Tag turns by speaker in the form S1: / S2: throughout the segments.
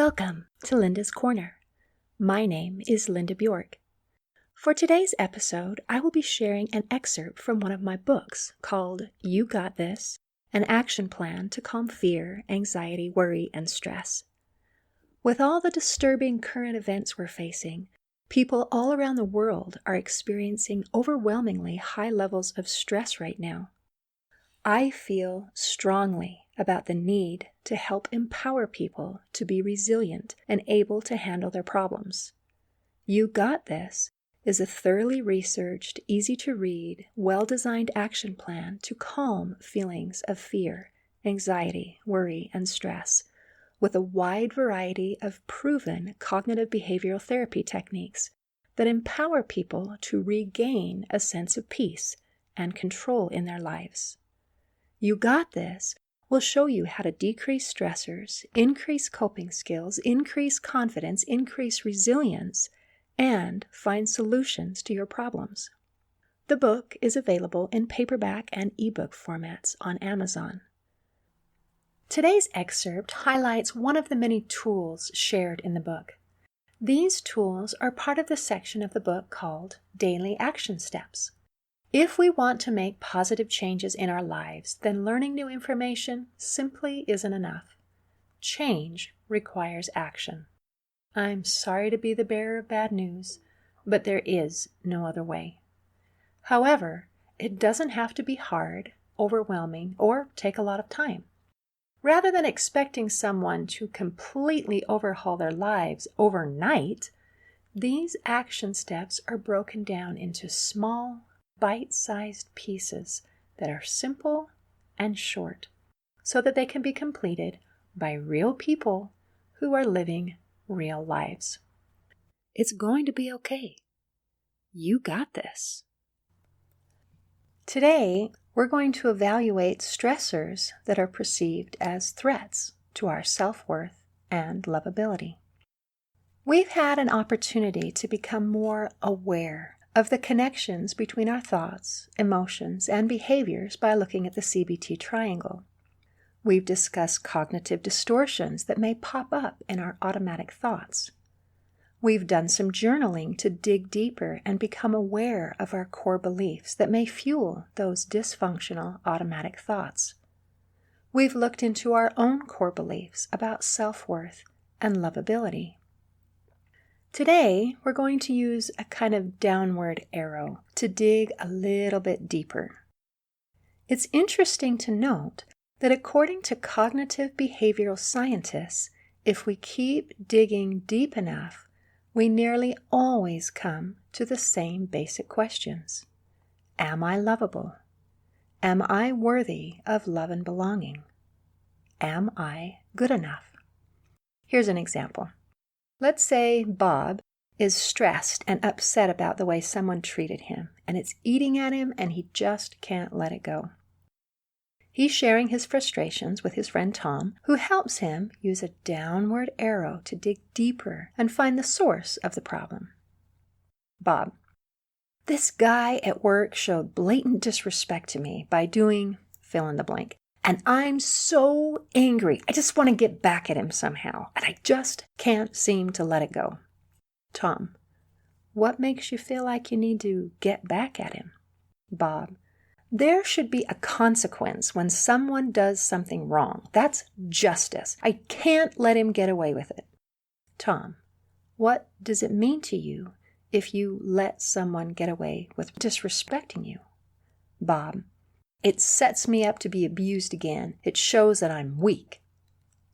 S1: Welcome to Linda's Corner. My name is Linda Bjork. For today's episode, I will be sharing an excerpt from one of my books called You Got This, An Action Plan to Calm Fear, Anxiety, Worry, and Stress. With all the disturbing current events we're facing, people all around the world are experiencing overwhelmingly high levels of stress right now. I feel strongly about the need to help empower people to be resilient and able to handle their problems. You Got This is a thoroughly researched, easy-to-read, well-designed action plan to calm feelings of fear, anxiety, worry, and stress, with a wide variety of proven cognitive behavioral therapy techniques that empower people to regain a sense of peace and control in their lives. You Got This will show you how to decrease stressors, increase coping skills, increase confidence, increase resilience, and find solutions to your problems. The book is available in paperback and ebook formats on Amazon. Today's excerpt highlights one of the many tools shared in the book. These tools are part of the section of the book called Daily Action Steps. If we want to make positive changes in our lives, then learning new information simply isn't enough. Change requires action. I'm sorry to be the bearer of bad news, but there is no other way. However, it doesn't have to be hard, overwhelming, or take a lot of time. Rather than expecting someone to completely overhaul their lives overnight, these action steps are broken down into small, bite-sized pieces that are simple and short, so that they can be completed by real people who are living real lives. It's going to be okay. You got this. Today, we're going to evaluate stressors that are perceived as threats to our self-worth and lovability. We've had an opportunity to become more aware of the connections between our thoughts, emotions, and behaviors by looking at the CBT triangle. We've discussed cognitive distortions that may pop up in our automatic thoughts. We've done some journaling to dig deeper and become aware of our core beliefs that may fuel those dysfunctional automatic thoughts. We've looked into our own core beliefs about self-worth and lovability. Today, we're going to use a kind of downward arrow to dig a little bit deeper. It's interesting to note that according to cognitive behavioral scientists, if we keep digging deep enough, we nearly always come to the same basic questions. Am I lovable? Am I worthy of love and belonging? Am I good enough? Here's an example. Let's say Bob is stressed and upset about the way someone treated him, and it's eating at him and he just can't let it go. He's sharing his frustrations with his friend Tom, who helps him use a downward arrow to dig deeper and find the source of the problem. Bob: this guy at work showed blatant disrespect to me by doing fill in the blank. And I'm so angry. I just want to get back at him somehow, and I just can't seem to let it go. Tom: what makes you feel like you need to get back at him? Bob: there should be a consequence when someone does something wrong. That's justice. I can't let him get away with it. Tom: what does it mean to you if you let someone get away with disrespecting you? Bob: it sets me up to be abused again. It shows that I'm weak.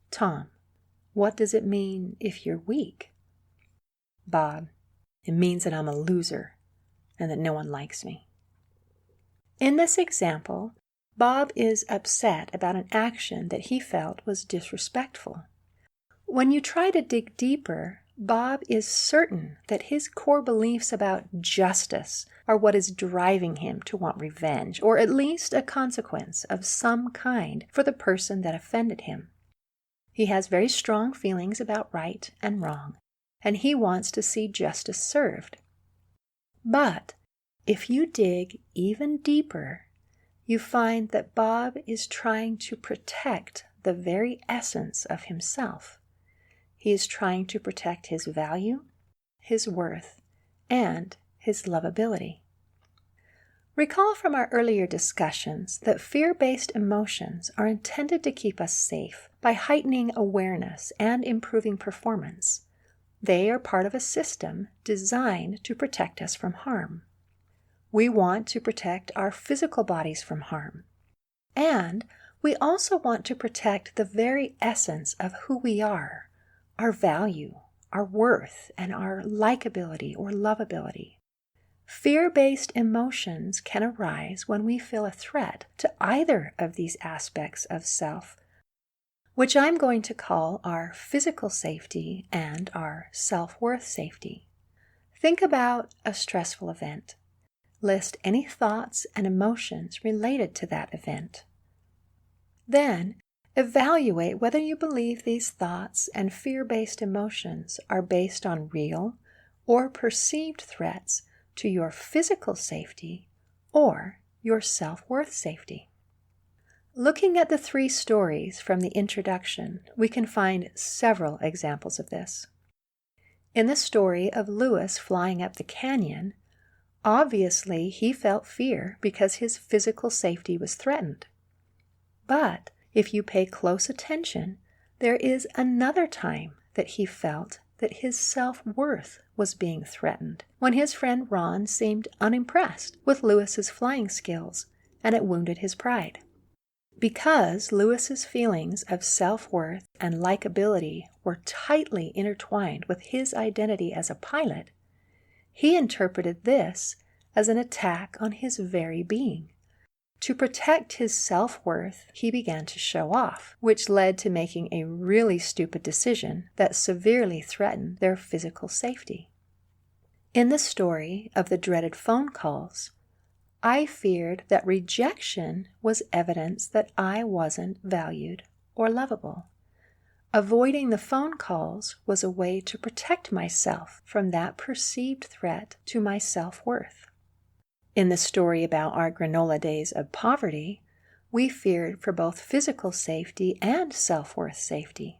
S1: Tom: what does it mean if you're weak? Bob: it means that I'm a loser and that no one likes me. In this example, Bob is upset about an action that he felt was disrespectful. When you try to dig deeper, Bob is certain that his core beliefs about justice are what is driving him to want revenge, or at least a consequence of some kind for the person that offended him. He has very strong feelings about right and wrong, and he wants to see justice served. But if you dig even deeper, you find that Bob is trying to protect the very essence of himself. he is trying to protect his value, his worth, and his lovability. Recall from our earlier discussions that fear-based emotions are intended to keep us safe by heightening awareness and improving performance. They are part of a system designed to protect us from harm. We want to protect our physical bodies from harm. And we also want to protect the very essence of who we are, our value, our worth, and our likability or lovability. Fear-based emotions can arise when we feel a threat to either of these aspects of self, which I'm going to call our physical safety and our self-worth safety. Think about a stressful event. List any thoughts and emotions related to that event. Then, evaluate whether you believe these thoughts and fear-based emotions are based on real or perceived threats to your physical safety or your self-worth safety. Looking at the 3 stories from the introduction, we can find several examples of this. In the story of Lewis flying up the canyon, obviously he felt fear because his physical safety was threatened. But if you pay close attention, there is another time that he felt that his self-worth was being threatened, when his friend Ron seemed unimpressed with Lewis's flying skills, and it wounded his pride. Because Lewis's feelings of self-worth and likability were tightly intertwined with his identity as a pilot, he interpreted this as an attack on his very being. To protect his self-worth, he began to show off, which led to making a really stupid decision that severely threatened their physical safety. In the story of the dreaded phone calls, I feared that rejection was evidence that I wasn't valued or lovable. Avoiding the phone calls was a way to protect myself from that perceived threat to my self-worth. In the story about our granola days of poverty, we feared for both physical safety and self-worth safety.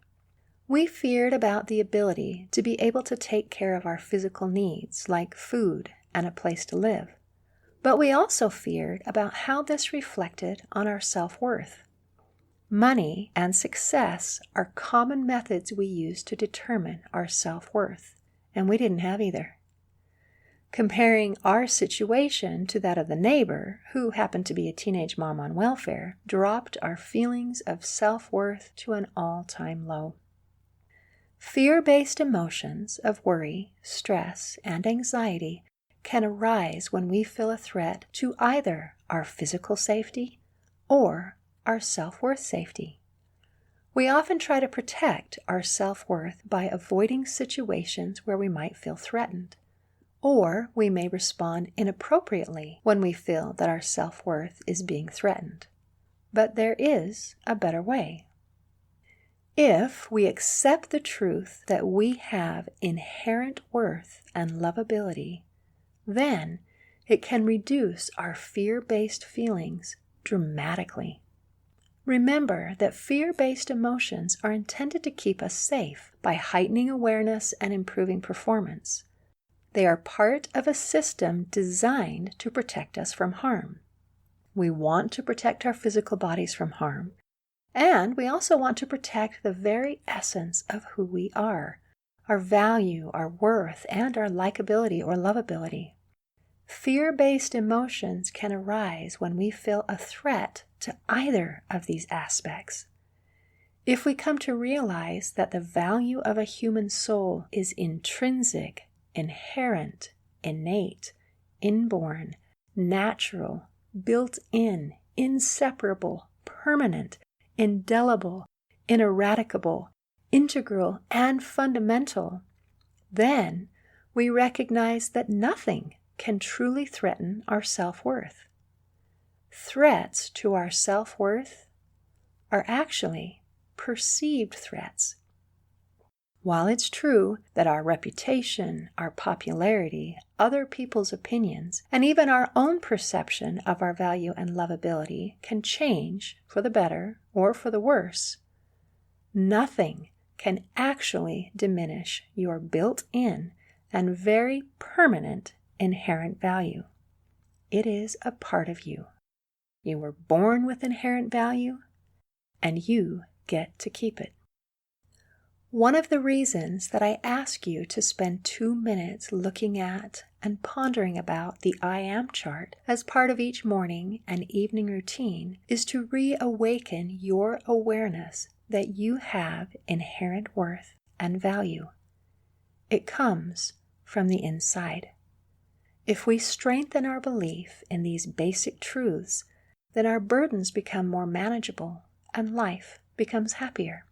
S1: We feared about the ability to be able to take care of our physical needs, like food and a place to live. But we also feared about how this reflected on our self-worth. Money and success are common methods we use to determine our self-worth, and we didn't have either. Comparing our situation to that of the neighbor, who happened to be a teenage mom on welfare, dropped our feelings of self-worth to an all-time low. Fear-based emotions of worry, stress, and anxiety can arise when we feel a threat to either our physical safety or our self-worth safety. We often try to protect our self-worth by avoiding situations where we might feel threatened. Or we may respond inappropriately when we feel that our self-worth is being threatened. But there is a better way. If we accept the truth that we have inherent worth and lovability, then it can reduce our fear-based feelings dramatically. Remember that fear-based emotions are intended to keep us safe by heightening awareness and improving performance. They are part of a system designed to protect us from harm. We want to protect our physical bodies from harm, and we also want to protect the very essence of who we are, our value, our worth, and our likability or lovability. Fear-based emotions can arise when we feel a threat to either of these aspects. If we come to realize that the value of a human soul is intrinsic, inherent, innate, inborn, natural, built-in, inseparable, permanent, indelible, ineradicable, integral, and fundamental, then we recognize that nothing can truly threaten our self-worth. Threats to our self-worth are actually perceived threats. While it's true that our reputation, our popularity, other people's opinions, and even our own perception of our value and lovability can change for the better or for the worse, nothing can actually diminish your built-in and very permanent inherent value. It is a part of you. You were born with inherent value, and you get to keep it. One of the reasons that I ask you to spend 2 minutes looking at and pondering about the I Am chart as part of each morning and evening routine is to reawaken your awareness that you have inherent worth and value. It comes from the inside. If we strengthen our belief in these basic truths, then our burdens become more manageable and life becomes happier.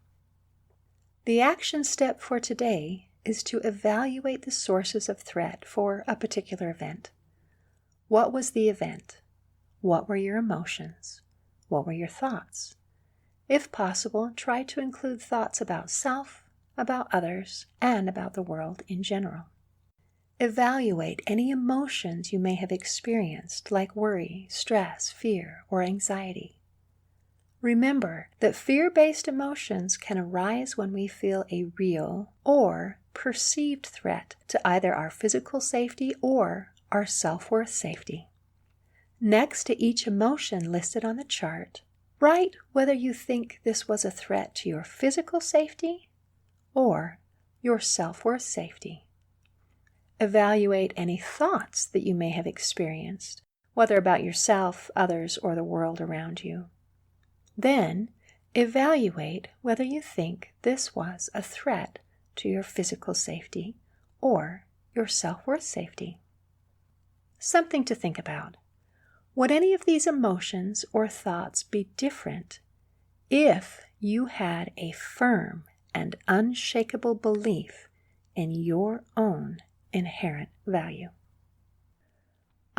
S1: The action step for today is to evaluate the sources of threat for a particular event. What was the event? What were your emotions? What were your thoughts? If possible, try to include thoughts about self, about others, and about the world in general. Evaluate any emotions you may have experienced, like worry, stress, fear, or anxiety. Remember that fear-based emotions can arise when we feel a real or perceived threat to either our physical safety or our self-worth safety. Next to each emotion listed on the chart, write whether you think this was a threat to your physical safety or your self-worth safety. Evaluate any thoughts that you may have experienced, whether about yourself, others, or the world around you. Then, evaluate whether you think this was a threat to your physical safety or your self-worth safety. Something to think about. Would any of these emotions or thoughts be different if you had a firm and unshakable belief in your own inherent value?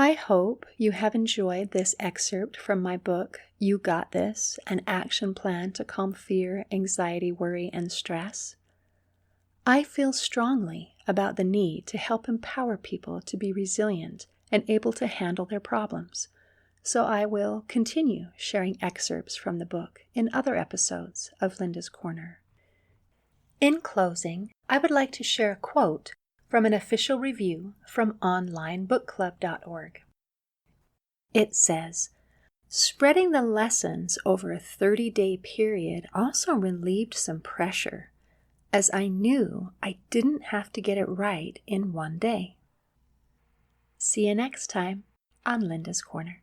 S1: I hope you have enjoyed this excerpt from my book, You Got This, an action plan to calm fear, anxiety, worry, and stress. I feel strongly about the need to help empower people to be resilient and able to handle their problems, so I will continue sharing excerpts from the book in other episodes of Linda's Corner. In closing, I would like to share a quote from an official review from onlinebookclub.org. It says, "Spreading the lessons over a 30-day period also relieved some pressure, as I knew I didn't have to get it right in one day." See you next time on Linda's Corner.